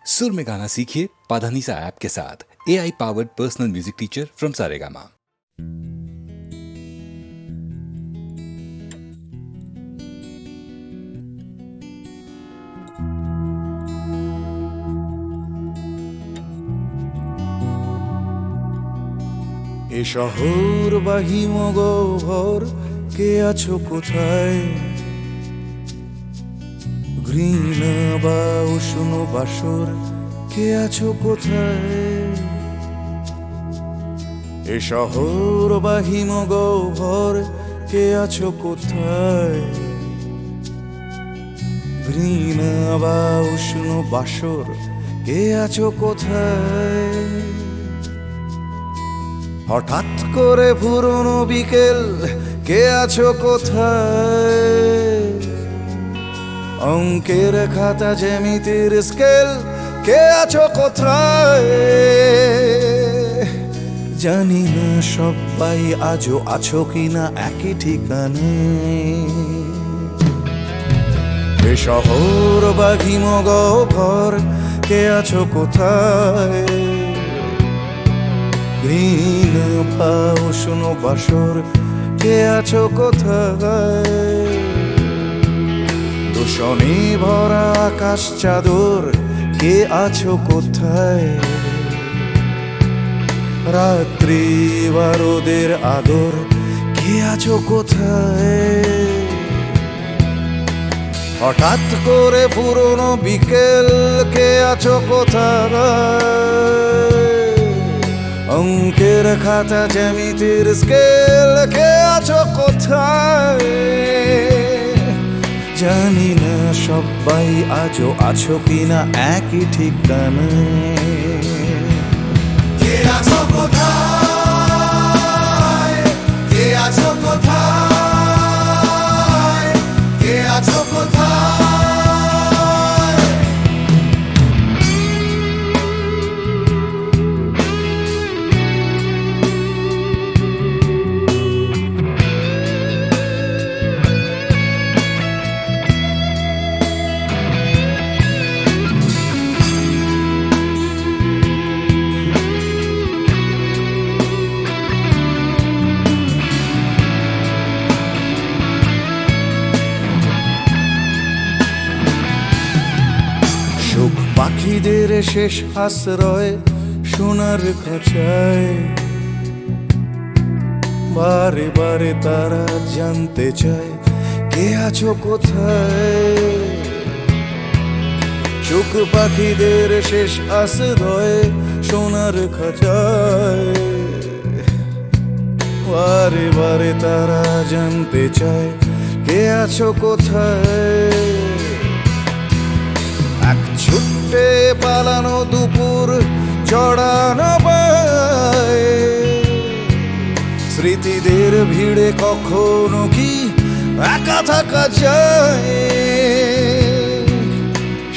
सुर में गाना सीखिए पाधानीसा ऐप के साथ AI powered personal music teacher from Saregama. এ শহর বা হিমগহ্বর কে আছো কোথায়? ঘৃণা বা উষ্ণ বাসর কে আছো কোথায়? এ শহর বা হিমগহ্বর কে আছো কোথায়? ঘৃণা বা উষ্ণ বাসর কে আছো কোথায়? হঠাৎ করে পুরনো বিকেল কে আছো কোথায়? অঙ্কের খাতা জ্যামিতির স্কেল কে আছো কোথায়? জানি না সবাই আজও আছো কিনা একই ঠিকানায়। এ শহর বা হিমগহ্বর কে আছো কোথায়? ঘৃণা বা উষ্ণ বাসর কে আছো কোথায়? দূষণে ভরা আকাশ চাদর কে আছো কোথায়? রাত্রি বা রোদের আদর কে আছো কোথায়? হঠাৎ করে পুরনো বিকেল কে আছো কোথায়? অঙ্কের খাতা জ্যামিতির স্কেল কে আছো কোথায়? জানি না সবাই আজও আছো কিনা একই ঠিকানায়। কে আছো কোথায়? কে আছো কোথায়? কে আছো কোথায়? পাখিদের শেষ আশ্রয় সোনার খাঁচায় বারে বারে তারা জানতে চায় কে আছো কোথায়? চোখ পাখিদের শেষ আশ্রয় সোনার খাঁচায় বারে বারে তারা জানতে চায় কে আছো কোথায়? এক ছুটে পালানো দুপুর চড়ানো পায় স্মৃতিদের ভিড়ে কখনো কি একা থাকা যায়?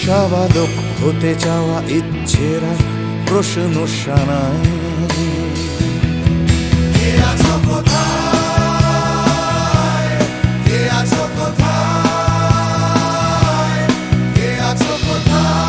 স্বাভাবিক হতে চাওয়া ইচ্ছেরা প্রশ্ন শানায়। কে আছো কোথায়? কে আছো কোথায়? কে আছো কোথায়?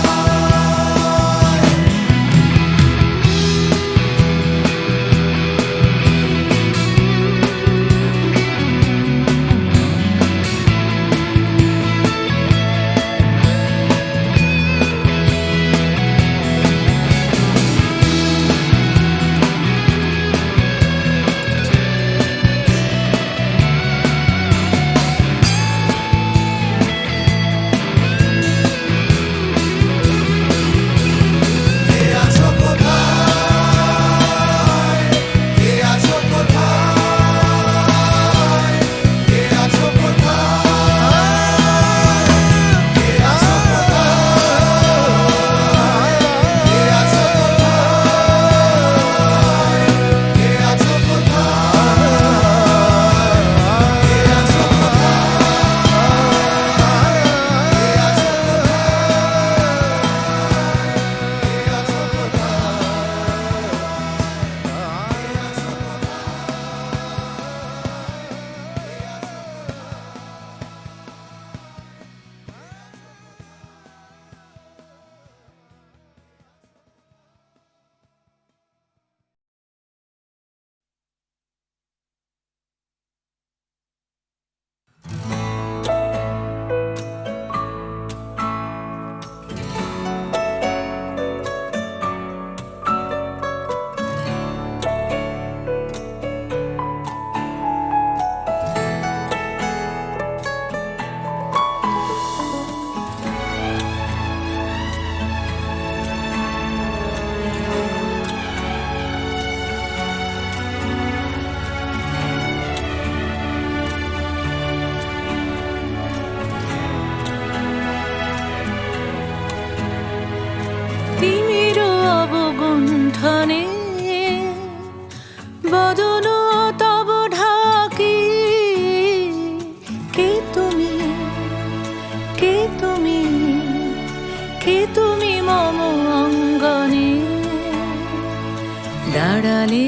দাঁড়ালে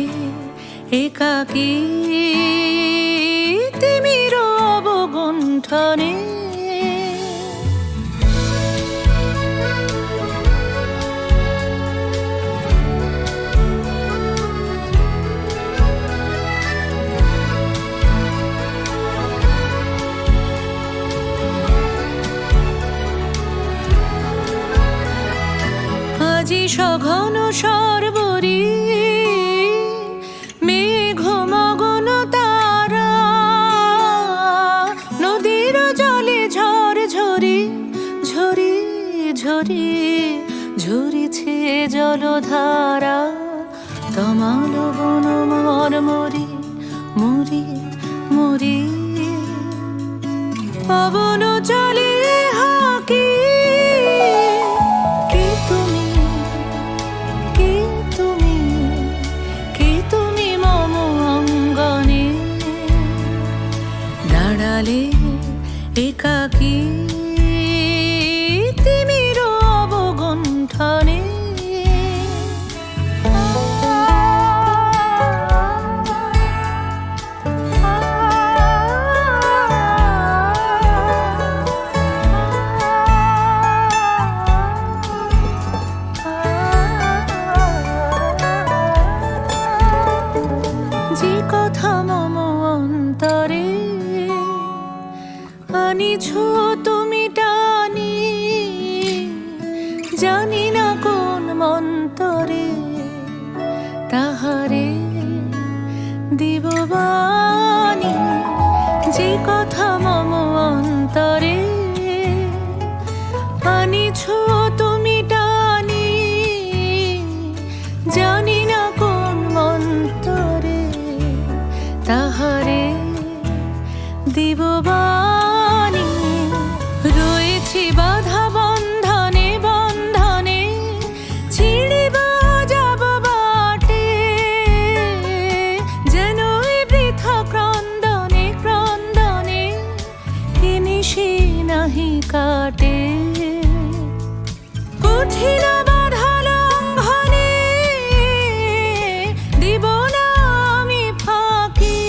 একাকী তিমির অবগুণ্ঠনে। আজি সঘন সর্বরী মেঘ মগন তারা, নদীর জলে ঝড় ঝরি ঝরি ঝরি ঝরিছে জলধারা। তমাল বন মর মরি মরি মরি, পবন চলে হাকি। কে তুমি, কে তুমি, কে তুমি মম অঙ্গনে। দাঁড়ালে একাকী তিমির অবগুণ্ঠনে। যে কথা মম অন্তরে আনিছ তুমি টানি, জানি না কোন মন্তরে তাহারে দিব বাণী। যে কথা মম অন্তরে আনিছ তুমি টানি, জানি না কোন মন্তরে তাহারে দিব বাণী। রয়েছি বাধা বন্ধনে বন্ধনে, ছিড়িব যাব বাটে, যেন এই বৃথা ক্রন্দনে ক্রন্দনে এ নিশি নাহি কাটে। কঠিন বাধা লঙ্ঘনে দিব না আমি ফাঁকি।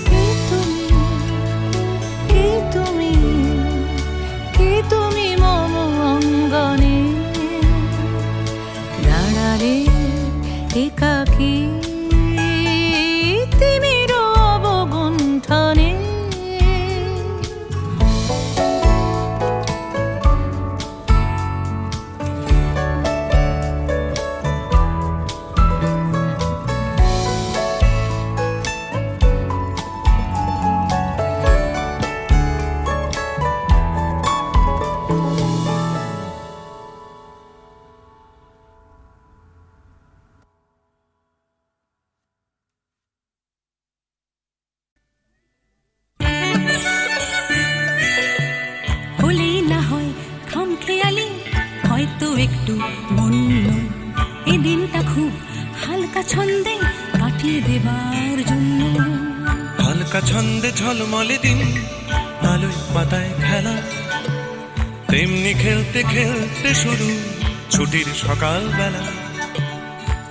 কে তুমি, কে তুমি, কে তুমি মম অঙ্গনে। দাঁড়ালে একাকী তিমির অবগুণ্ঠনে। হলেই না হয় খামখেয়ালি, হয়তো একটু বন্য, এই দিনটা খুব হালকা ছন্দে কাটিয়ে দেবার জন্য। হালকা ছন্দে ঝলমলে দিন, আলোয় পাতায় খেলা, তেমনি খেলতে খেলতে শুরু ছুটির সকাল বেলা।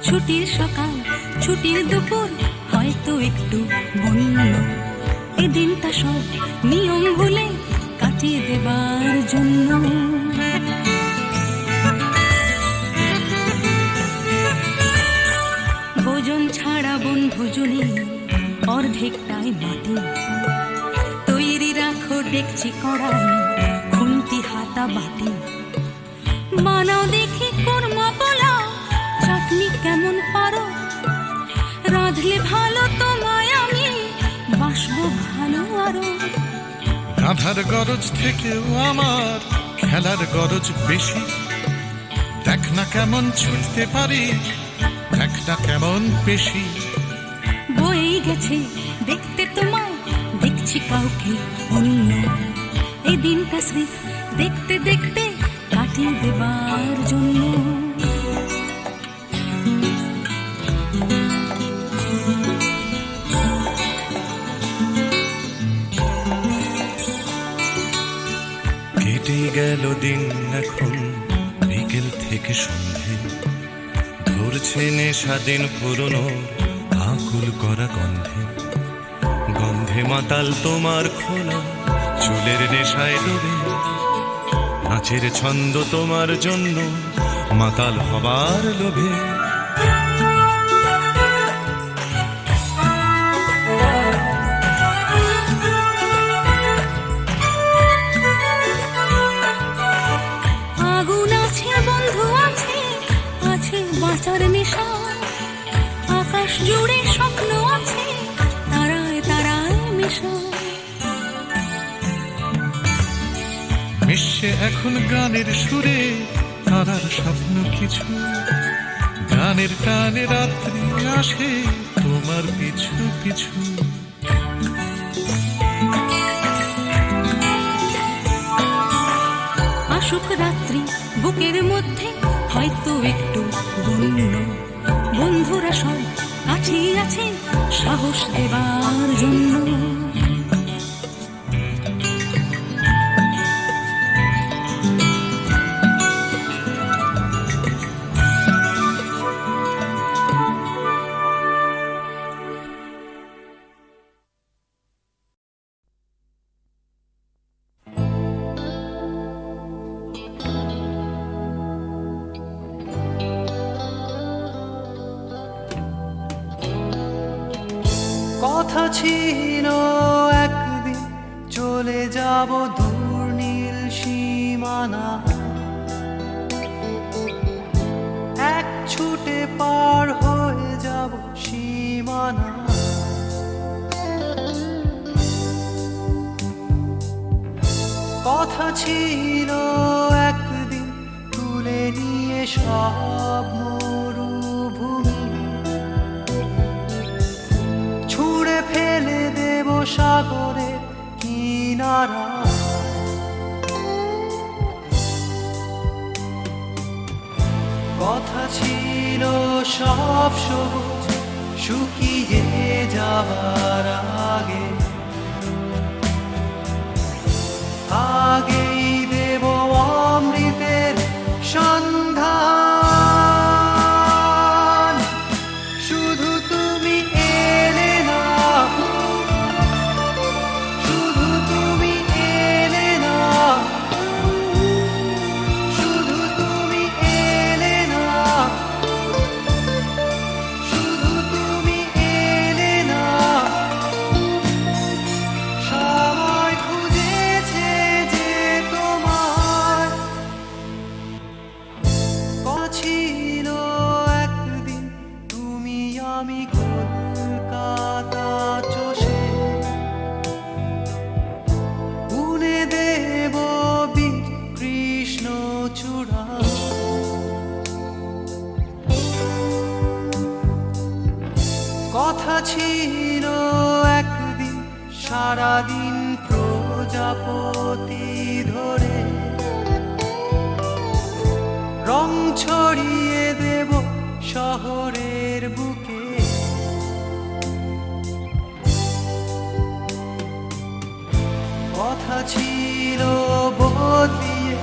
ছুটির সকাল, ছুটির দুপুর, হয়তো একটু বন্য, এই দিনটা সব নিয়ম ভুলে কাটিয়ে দেবার জন্য। ভোজন ছাড়া বনভোজনে অর্ধেকটাই মাটি, তৈরি রাখো ডেকচি কড়াই খুন্তি হাতা বাটি। বানাও দেখি কোরমা পোলাও, চাটনি কেমন পারো, রাঁধলে ভালো তোমায় আমি বাসবো ভালো আরো। রাধার গরজ থেকেও আমার খেলার গরজ বেশি, দেখ না কেমন ছুটতে পারি, দেখ না কেমন পেশি। বয়েই গেছে দেখতে তোমায়, দেখছি কাউকে অন্য, এই দিনটা স্রেফ দেখতে দেখতে কাটিয়ে দেবার জন্য। কেটে গেল দিন এখন বিকেল থেকে সন্ধে, ধরে ধরছে নেশাদিন পুরনো আকুল করা গন্ধে, গন্ধে মাতাল তোমার খোলা চুলের নেশায় ডুবে, নাচের ছন্দ তোমার জন্য মাতাল হবার লোভে। আগুন আছে, বন্ধু আছে, আছে বাঁচার নেশা, আকাশ জুড়ে স্বপ্ন আছে, তারায় তারায় মেশা। মিশে এখন গানের সুরে তারার স্বপ্ন কিছু, গানের টানে রাত্রি আসে তোমার পিছু পিছু। আসুক রাত্রি বুকের মধ্যে হয়তো একটু বন্য, বন্ধুরা সব কাছেই আছে সাহস দেবার জন্য। কথা ছিল একদিন চলে যাব দূর নীল সীমানা, এক ছুটে পার হয়ে যাব সীমানা। কথা ছিল একদিন তুলে নিয়ে সব মরুভূমি, ছুঁড়ে ফেলে দেব সাগরের কিনারা। কথা ছিল সব সবুজ শুকিয়ে যাবার আগে, আগেই দেব অমৃতের সন্ধান। শুধু তুমি এলে না, শুধু তুমি এলে না, শুধু তুমি এলে না, শুধু তুমি এলে না। সময় খুঁজেছে যে তোমার ছিল একদিন তুমি আমি কলকাতা চষে বুনে দেব বীর কৃষ্ণ চূড়া। কথা ছিল একদিন সারাদিন প্রজাপতি ধরে রং ছড়িয়ে দেব শহরের বুকে। কথা ছিল বদলিয়ে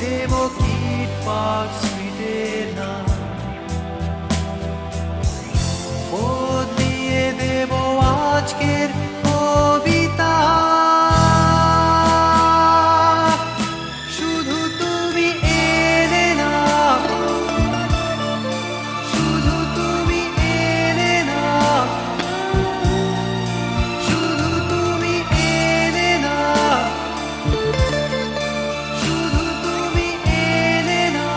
দেব কিট পার্ক স্ট্রিটের নাম, বদলিয়ে দেব আজকের কবিতা। শুধু তুমি এলে না, শুধু তুমি এলে না, শুধু তুমি এলে না, শুধু তুমি এলে না।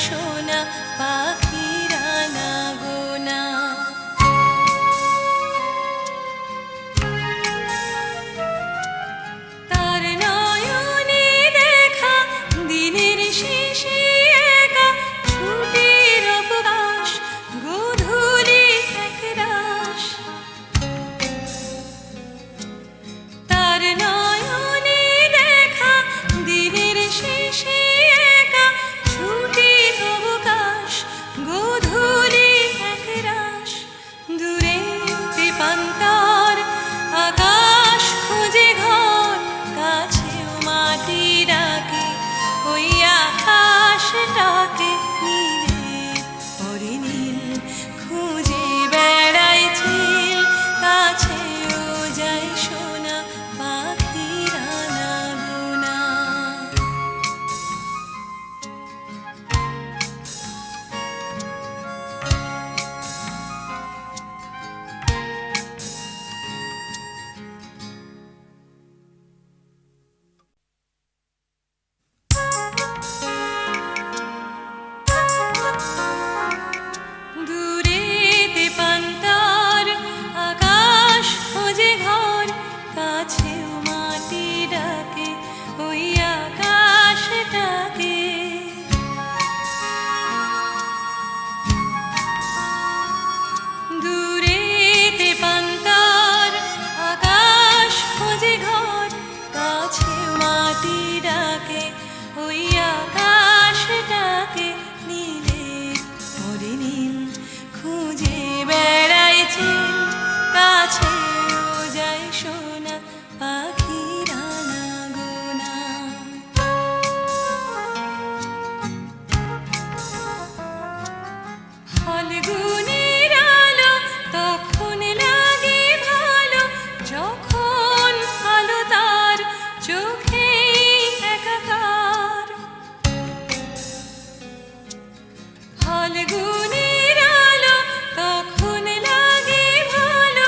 সোনা পাখিরা না গোনা। তার নয়নে দেখা দিনের শেষে একা ছুটির অবকাশ গোধূলি একরাশ। তার নয়নে দেখা দিনের শেষে একা ছুটির অবকাশ গোধূলি একরাশ। দূরে তেপান্তর আকাশ খুঁজে ঘর কাছেও মাটি ডাকে ওই আকাশটাকে নীলে পরে নীল খুঁজে বেড়ায় চিল কাছেও যায় সোনা পাখিরা না গোনা। দূরে তেপান্তর আকাশ খোঁজে ঘর কাছেও মাটি ডাকে ওই আকাশটাকে। দূরে তেপান্তর আকাশ খোঁজে ঘর কাছেও মাটি ডাকে ওই আকাশটাকে নীলে পরে নীল খুঁজে বেড়ায় চিল কাছেও যায় সোনা পাখিরা না গোনা। ফাল্গুনের আলো তখন লাগে ভালো যখন আলো তার চোখে একাকার। ফাল্গুনের আলো তখন লাগে ভালো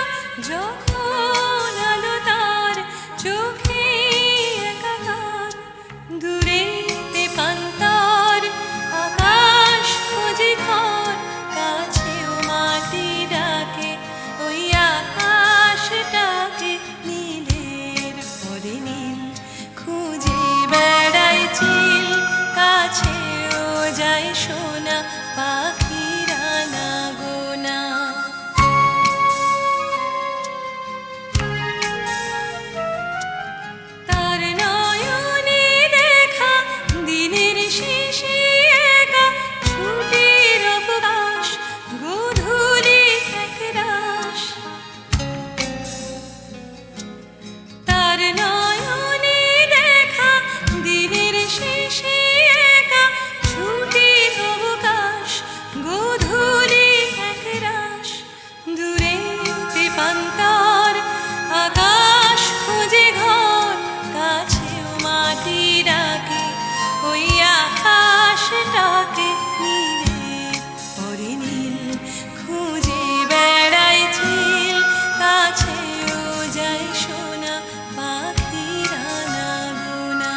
যখন আলো তার চোখে একাকার। দূরে তেপান্তর আকাশ খুঁজে ঘর কাছেও মাটি ডাকে ওই আকাশটাকে নীলের পরে নীল খুঁজে বেড়ায় চিল কাছেও যায় সোনা পাখিরা না গোনা। তার নয়নে দেখা দিনের শেষে একা ছুটির অবকাশ গোধূলি একরাশ। তার নয়নে দেখা দিনের শেষে একা ছুটির অবকাশ গোধূলি একরাশ। দূরে তেপান্তর আকাশ খুঁজে ঘর কাছেও মাটি ডাকে ওই আকাশটাকে নীলে পরে নীল খুঁজে বেড়ায় চিল কাছেও যায় সোনা পাখিরা না গোনা।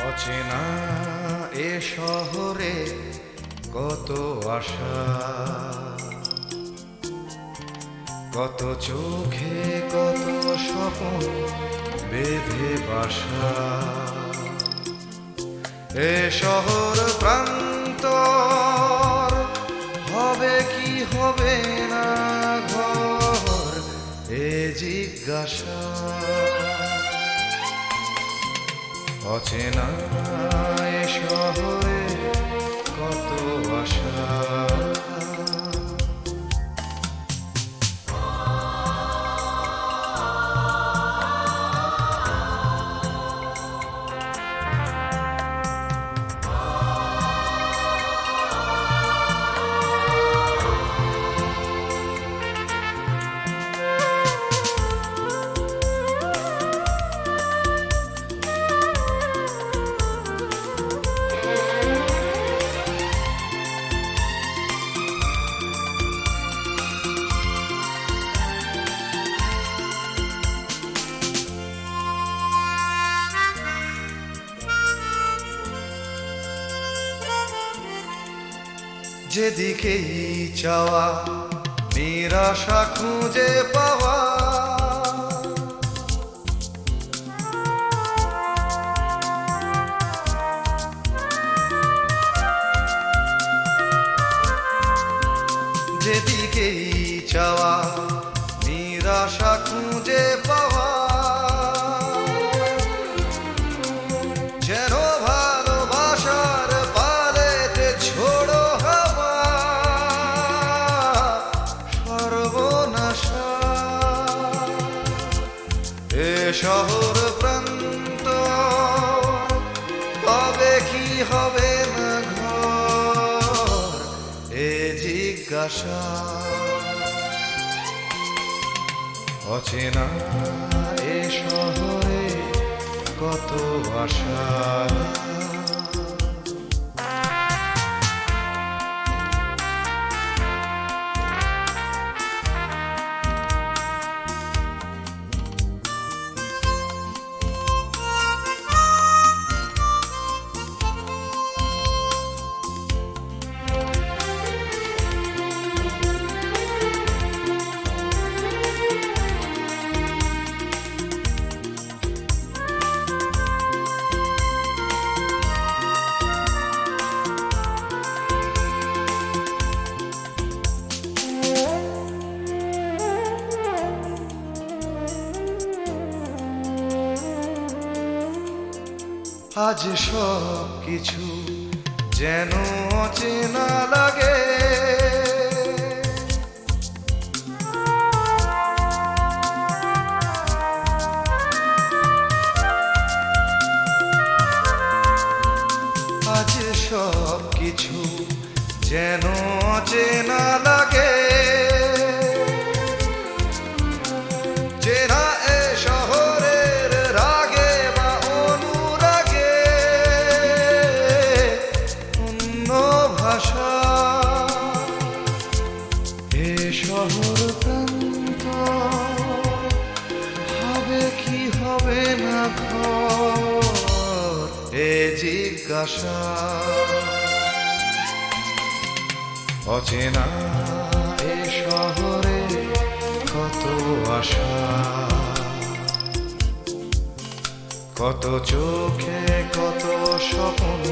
অচেনা এ শহরে কত আশা, কত চোখে কত স্বপ্ন বেঁধে বাসা। এ শহর প্রান্তর হবে কি আশা অচেনা এ শহরে কত আশা যেদিকেই চাওয়া নিরাশা খুঁজে পাওয়া যেদিকেই চাওয়া নিরাশা খুঁজে পাওয়া যেন ভালোবাসার পালেতে ছোড়ো হাওয়া সর্বনাশা এ শহর প্রান্ত তবে কি হবে না ঘর এ জিজ্ঞাসা অচেনা এ শহরে কত আশা আজ সব কিছু যেন অচেনা লাগে আজ সব কিছু যেন অচেনা লাগে চেনা এ শহরের রাগে বা অনুরাগে অন্য ভাষা এ শহর প্রান্ত হবে কি হবে না ঘর এ জিজ্ঞাসা অচেনা এ শহরে কত আশা কত চোখে কত স্বপ্ন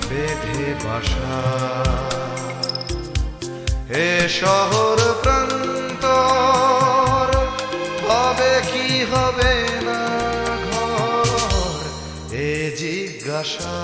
বেঁধে বাসা এ শহর প্রান্তর হবে কি হবে না ঘর এ জিজ্ঞাসা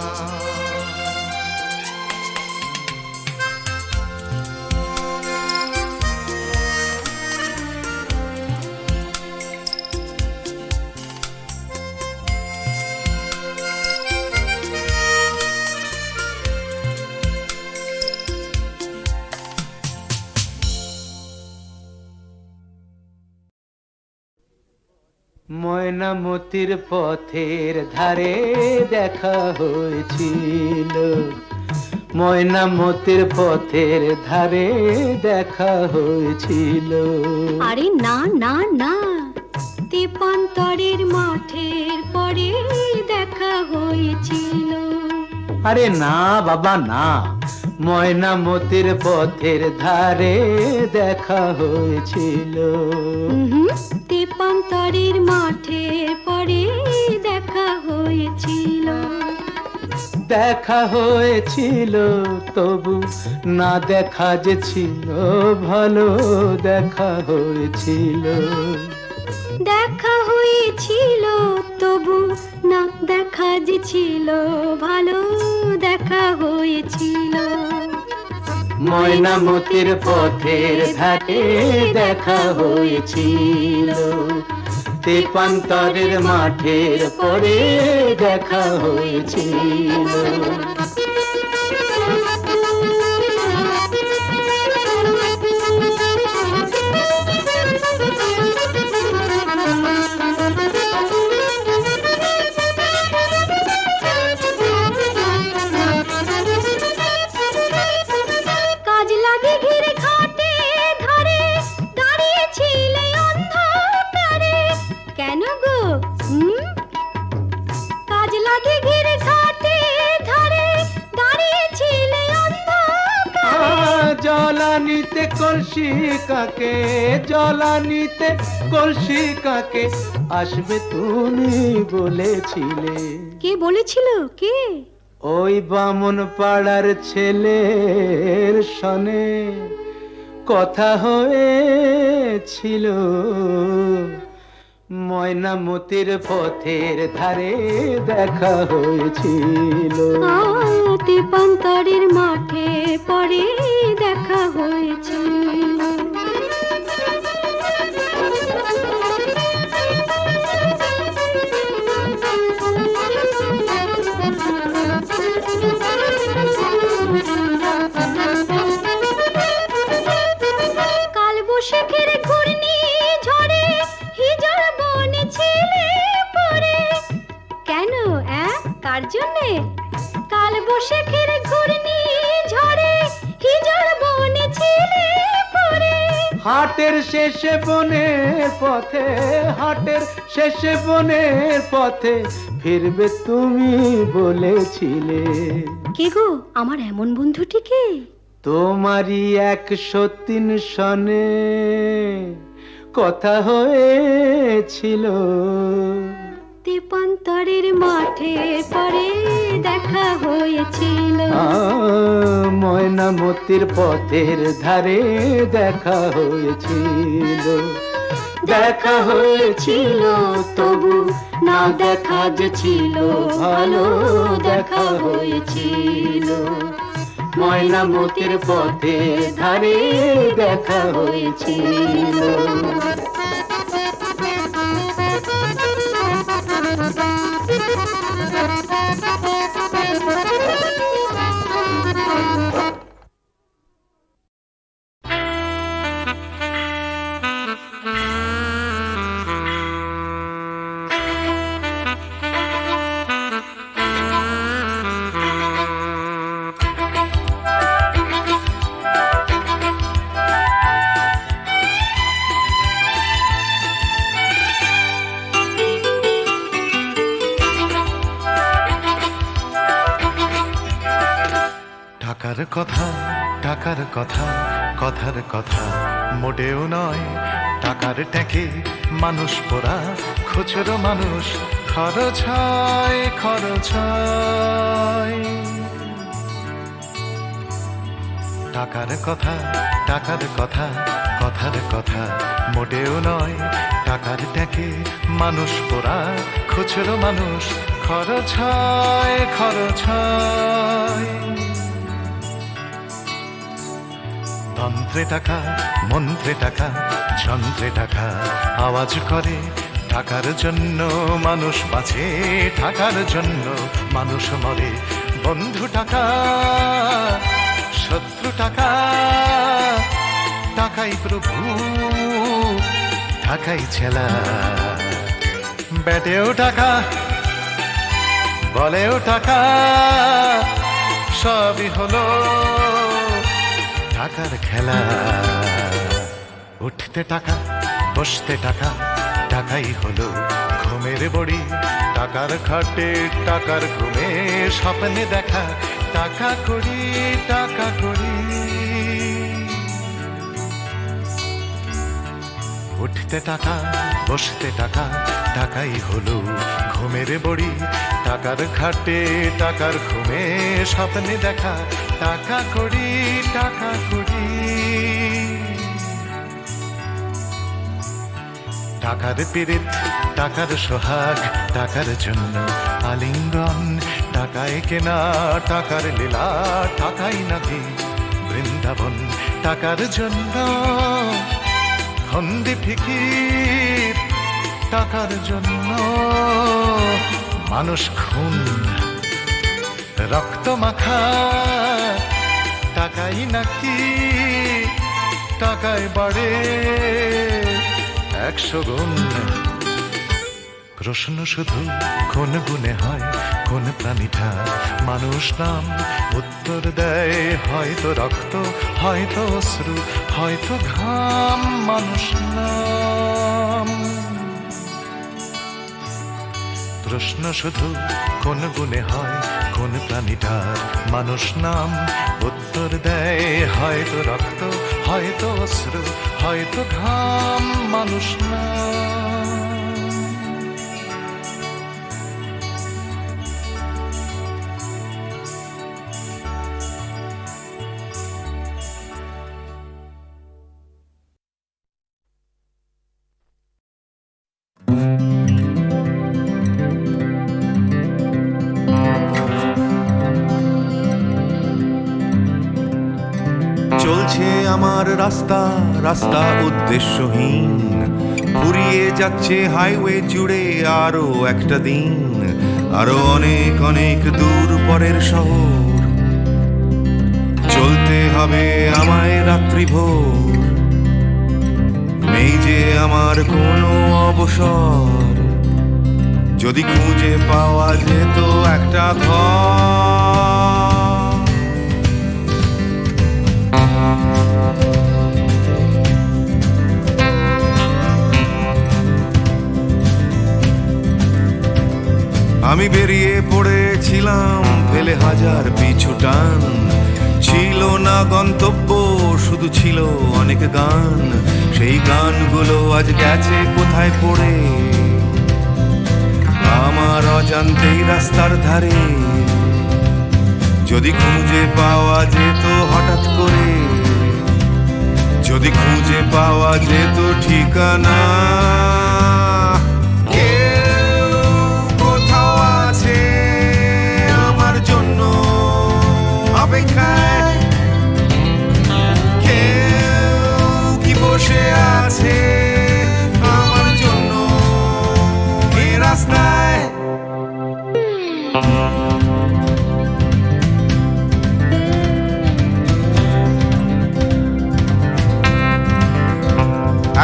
ময়নামতির পথের ধারে দেখা হয়েছিল, ময়নামতির পথের ধারে দেখা হয়েছিল। আরে না না না, তেপান্তরের মাঠের পরে দেখা হয়েছিল। আরে না বাবা না, ময়নামতির পথের ধারে দেখা হয়েছিল। তেপান্তরের মাঠের পরে দেখা হয়েছিল। দেখা হয়েছিল তবু না দেখা যে ছিল ভালো, দেখা হয়েছিল। দেখা হয়েছিল তবু না দেখা যে ছিল ভালো দেখা হয়েছিল ময়নামতির পথের ধারে দেখা হয়েছিল তেপান্তরের মাঠের পরে দেখা হয়েছিল কাজলা দিঘির ঘাটে ধারে দাঁড়িয়েছিলে অন্ধকারে কেন গো কাজলা দিঘির ঘাটে ধারে দাঁড়িয়েছিলে অন্ধকারে জলানিতে কলসি কাকে জলানিতে কলসি কাকে আসবে তুমি বলেছিলে কে বলেছিল কে ওই বামন পাড়ার ছেলের সনে কথা হয়েছিল ময়নামতির পথের ধারে দেখা হয়েছিল তেপান্তরের মাঠে পরে দেখা হয়েছিল কাল বৈশাখের ঘূর্ণি ঝড়ে হিজল বনে ছেলে পড়ে কেন কার জন্যে কাল বৈশাখের ঘূর্ণি ঝড়ে হিজল বনে ছেলে পড়ে হাটের শেষে বনের পথে হাটের শেষে বনের পথে ফিরবে তুমি বলেছিলে কে গো আমার এমন বন্ধুটিকে তোমারই 103 সনে কথা হয়েছিল তেপান্তরের মাঠে পরে দেখা হয়েছিল ময়নামতির পথের ধারে দেখা হয়েছিল দেখা হয়েছিল তবু না দেখা যে ছিল ভালো দেখা হয়েছিল ময়নামতির পথের ধারে দেখা হয়েছিল টাকার কথা টাকার কথা কথার কথা মোটেও নয় টাকার ট্যাঁকে মানুষ পোড়া খুচরো মানুষ খরচ হয় খরচ হয় টাকার কথা টাকার কথা কথার কথা মোটেও নয় টাকার ট্যাঁকে মানুষ পোড়া খুচরো মানুষ খরচ হয় খরচ হয় তন্ত্রে টাকা মন্ত্রে টাকা যন্ত্রে টাকা আওয়াজ করে টাকার জন্য মানুষ বাঁচে টাকার জন্য মানুষ মরে বন্ধু টাকা শত্রু টাকা টাকাই প্রভু টাকাই ছেলা ব্যাটেও টাকা বলেও টাকা সবই হলো টাকার খেলা উঠতে টাকা বসতে টাকা টাকাই হলো ঘুমের বড়ি টাকার খাটে টাকার ঘুমে স্বপ্নে দেখা টাকা করি টাকা করি উঠতে টাকা বসতে টাকা টাকাই হলো ঘুমের বড়ি টাকার খাটে টাকার ঘুমে স্বপ্নে দেখা টাকা করি টাকা করি টাকার পীড়িত, টাকার সোহাগ, টাকার জন্য আলিঙ্গন, টাকায় কেনা টাকার লীলা, টাকাই নাকি বৃন্দাবন। টাকার জন্য ফন্দি ফিকির, টাকার জন্য মানুষ খুন, রক্ত মাখা, টাকাই নাকি টাকায় বাড়ে 100 গুণ। প্রশ্ন শুধু কোন গুণে হয়, কোন প্রাণীটা মানুষ নাম? উত্তর দেয় হয়তো রক্ত, হয়তো অশ্রু, হয়তো ঘাম, মানুষ নাম। প্রশ্ন শুধু কোন গুণে হয়, কোন প্রাণীটার মানুষ নাম? উত্তর দেয় হয়তো রক্ত, হয়তো অশ্রু, হয়তো ঘাম, মানুষ নাম। চলছে আমার রাস্তা, রাস্তা উদ্দেশ্যহীন, ফুরিয়ে যাচ্ছে হাইওয়ে জুড়ে আরো একটা দিন, আরো অনেক অনেক দূর পরের শহর। চলতে হবে আমায় রাত্রি ভোর, নেই যে আমার কোনো অবসর। যদি খুঁজে পাওয়া যেত একটা ঘর, আমি বেরিয়ে পড়েছিলাম ফেলে হাজার পিছু টান। ছিল না গন্তব্য, শুধু ছিল অনেক গান। সেই গানগুলো আজ গেছে কোথায় পড়ে, আমার অজান্তেই রাস্তার ধারে। যদি খুঁজে পাওয়া যেত হঠাৎ করে, যদি খুঁজে পাওয়া যেত ঠিকানা, অপেক্ষায় কেউ কি বসে আছে আমার জন্য এই রাস্তায়?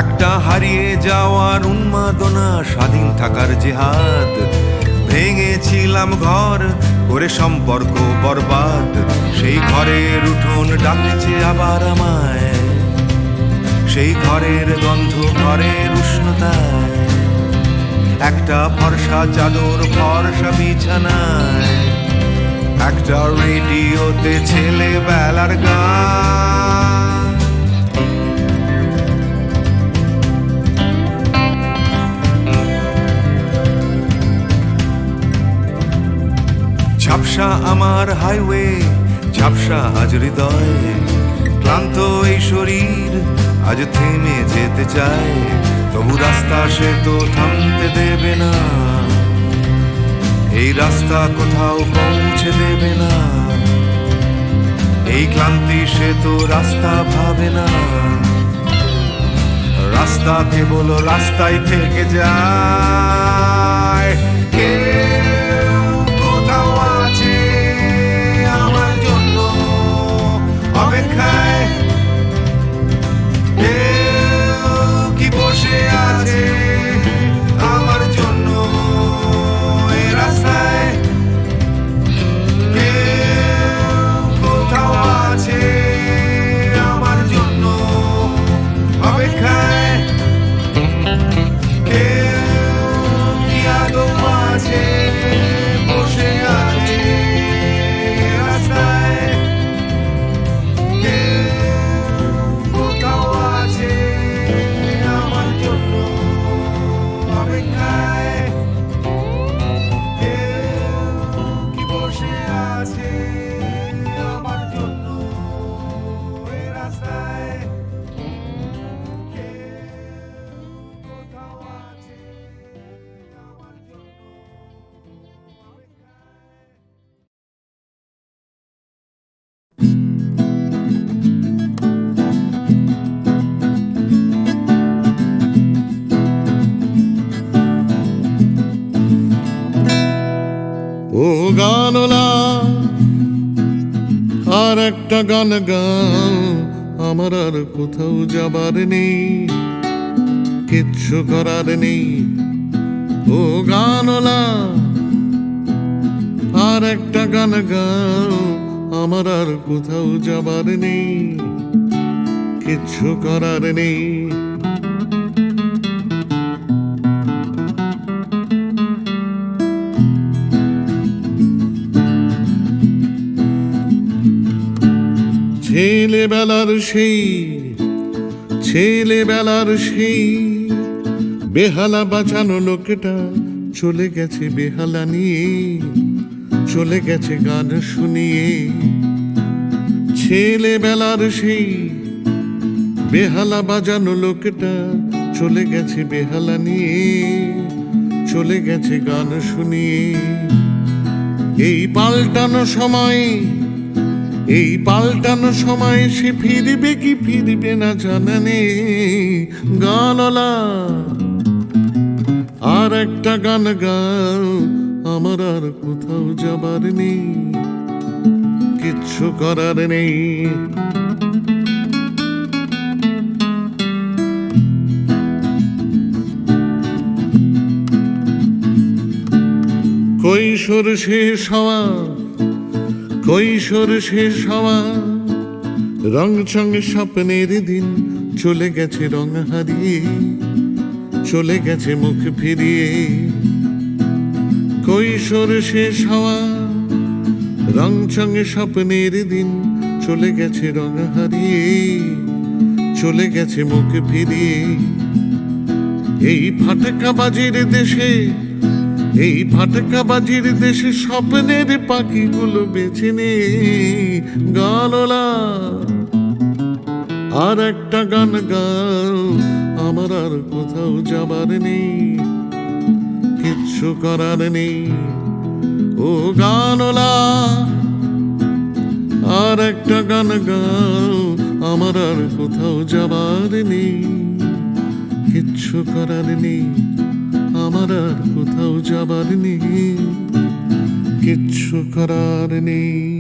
একটা হারিয়ে যাওয়ার উন্মাদনা, স্বাধীন থাকার জেহাদ। ভেঙেছিলাম ঘর করে সম্পর্ক বরবাদ, সেই ঘরের উঠোন ডাকছে আবার আমায়। সেই ঘরের গন্ধ, ঘরের উষ্ণতায়, একটা ফর্সা চাদর, ফর্সা বিছানায়, একটা রেডিওতে ছেলেবেলার গান। ঝাপসা আমার হাইওয়ে, ঝাপসা আজ হৃদয়। ক্লান্ত এই শরীর আজ থেমে যেতে চায়, তবু রাস্তা সে তো থামতে দেবে না। এই রাস্তা কোথাও পৌঁছে দেবে না। এই ক্লান্তি সে তো রাস্তা ভাবে না। রাস্তা কেবল রাস্তায় থেকে যায়। কোথাও আছে আমার জন্য অপেক্ষায়, কি বসে আছে আমার জন্য এই রাস্তায়? কোথাও আছে আমার জন্য অপেক্ষায়, কি আদৌ আছে আর একটা গান গাও, আমার আর কোথাও যাবার নেই, কিচ্ছু করার নেই ও গানলা। আর একটা গান গাও, আমার আর কোথাও যাবার নেই, কিচ্ছু করার নেই। ছেলেবেলার সেই বেহালা বাঁচানো লোকটা চলে গেছে বেহালা নিয়ে, চলে গেছে গান শুনিয়ে। ছেলেবেলার সেই বেহালা বাজানো লোকটা চলে গেছে বেহালা নিয়ে, চলে গেছে গান শুনিয়ে। এই পাল্টানো সময় সে ফিরবে কি ফিরবে না জানা নেই গানলা। আর একটা গান গাও, আমার আর কোথাও যাবার নেই, কিচ্ছু করার নেই। কৈশোর শেষ হওয়া রং চঙে স্বপ্নের দিন চলে গেছে রং হারিয়ে, চলে গেছে মুখ ফিরিয়ে। কৈশোর শেষ হওয়া রং চঙে স্বপ্নের দিন চলে গেছে রং হারিয়ে, চলে গেছে মুখ ফিরিয়ে। এই ফাটকাবাজির দেশে স্বপ্নের পাখিগুলো বেছে নে গানলা। আর একটা গান গাও, আমার আর কোথাও যাবার নেই, কিচ্ছু করার নেই ও গানলা। আর একটা গান গাও, আমার আর কোথাও যাবার নেই, কিচ্ছু করার নেই, আমার আর কোথাও যাবার নেই, কিচ্ছু করার নেই।